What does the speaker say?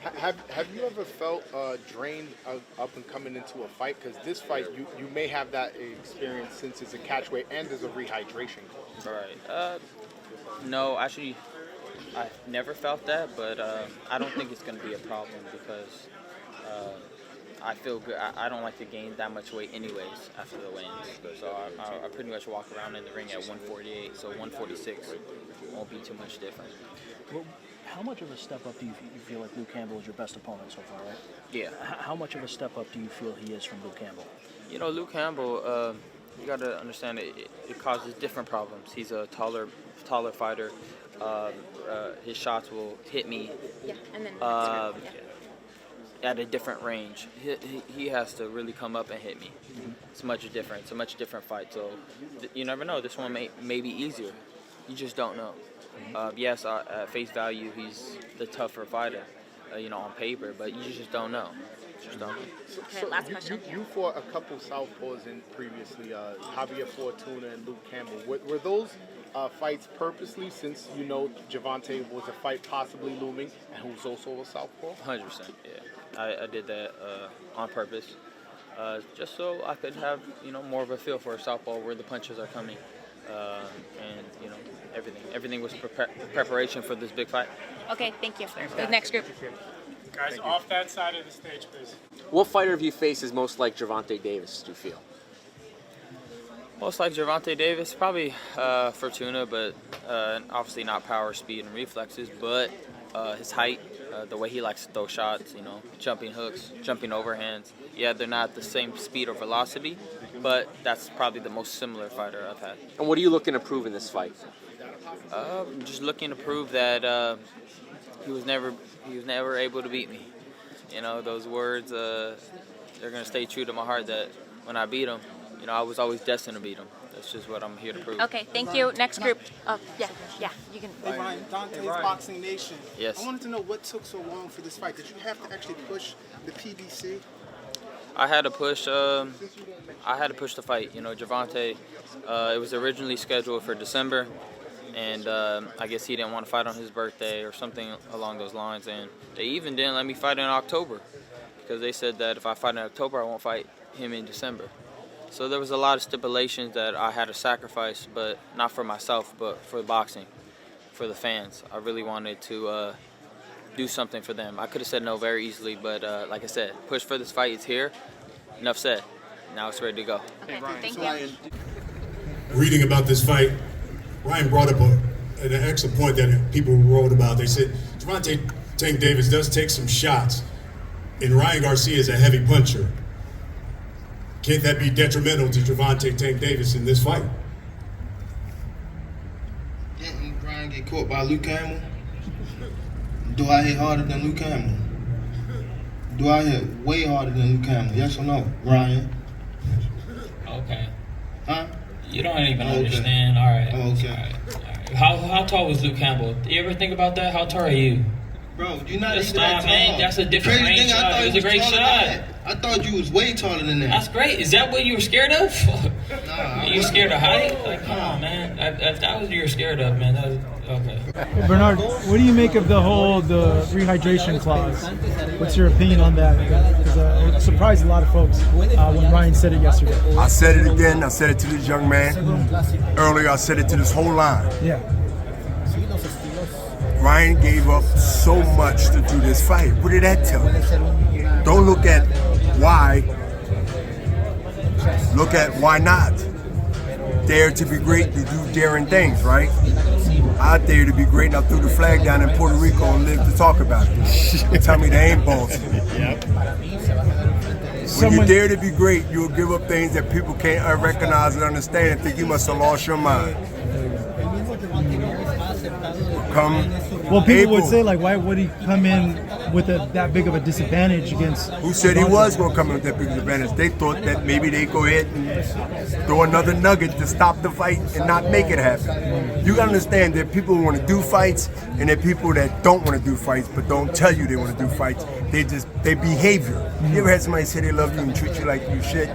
Have you ever felt drained up and coming into a fight? Because this fight, you may have that experience since it's a catchweight and there's a rehydration clause. Right. No, actually, I've never felt that, but I don't think it's going to be a problem because I feel good. I don't like to gain that much weight anyways after the weigh-ins. So I pretty much walk around in the ring at 148, so 146 won't be too much different. Well, how much of a step up do you feel like Luke Campbell is your best opponent so far, right? Yeah. How much of a step up do you feel he is from Luke Campbell? You know, Luke Campbell, you got to understand it causes different problems. He's a taller fighter. His shots will hit me at a different range. He has to really come up and hit me. It's much different. It's a much different fight. So you never know. This one may be easier. You just don't know. Yes, at face value, he's the tougher fighter, on paper, but you just don't know. Just don't know. Okay, last question. You fought a couple southpaws in previously, Javier Fortuna and Luke Campbell. Were those fights purposely, since Gervonta was a fight possibly looming, and who's also a southpaw? 100%, yeah. I did that on purpose, just so I could have more of a feel for a southpaw where the punches are coming, and everything was preparation for this big fight. Okay, thank you. The next group. Guys, off that side of the stage, please. What fighter have you faced is most like Gervonta Davis, do you feel? Most like Gervonta Davis, probably Fortuna, but obviously not power, speed, and reflexes, but his height, the way he likes to throw shots, jumping hooks, jumping overhands. Yeah, they're not the same speed or velocity, but that's probably the most similar fighter I've had. And what are you looking to prove in this fight? Just looking to prove that he was never able to beat me. Those words, they're going to stay true to my heart, that when I beat him, I was always destined to beat him. That's just what I'm here to prove. Okay, thank you. Next group. Oh, yeah, you can. Hey Ryan, Dante's Boxing Nation. Yes. I wanted to know what took so long for this fight. Did you have to actually push the PBC? I had to push the fight. Gervonta, it was originally scheduled for December, and I guess he didn't want to fight on his birthday or something along those lines. And they even didn't let me fight in October because they said that if I fight in October, I won't fight him in December. So there was a lot of stipulations that I had to sacrifice, but not for myself, but for boxing, for the fans. I really wanted to do something for them. I could have said no very easily, but like I said, push for this fight. It's here. Enough said. Now it's ready to go. Okay, thank you. Reading about this fight, Ryan brought up an excellent point that people wrote about. They said Gervonta Tank Davis does take some shots, and Ryan Garcia is a heavy puncher. Can't that be detrimental to Gervonta Tank Davis in this fight? Didn't Ryan get caught by Luke Campbell? Do I hit harder than Luke Campbell? Do I hit way harder than Luke Campbell? Yes or no, Ryan? Okay. Huh? You don't even understand. All right. Okay. All right. How tall was Luke Campbell? Do you ever think about that? How tall are you? Bro, you're not Just even that stop, tall. man. That's a different Crazy range thing, shot. It was a great shot. I thought you was way taller than that. That's great. Is that what you were scared of? Nah, You scared of height? Like, come on, man. If that was what you were scared of, man, that was okay. Hey Bernard, what do you make of the rehydration clause? What's your opinion on that? Because it surprised a lot of folks when Ryan said it yesterday. I said it again. I said it to this young man. Earlier, I said it to this whole line. Yeah. Ryan gave up so much to do this fight. What did that tell you? Don't look at why. Look at why not. Dare to be great, to do daring things, right? I dare to be great, and I threw the flag down in Puerto Rico and lived to talk about it. Tell me they ain't ballsy. When you dare to be great, you'll give up things that people can't recognize and understand and think you must have lost your mind. Well, people would say, like, why would he come in with that big of a disadvantage against... Who said he was going to come in with that big advantage? They thought that maybe they go ahead and throw another nugget to stop the fight and not make it happen. You got to understand that people who want to do fights and there are people that don't want to do fights but don't tell you they want to do fights. They behavior. You ever had somebody say they love you and treat you like you shit?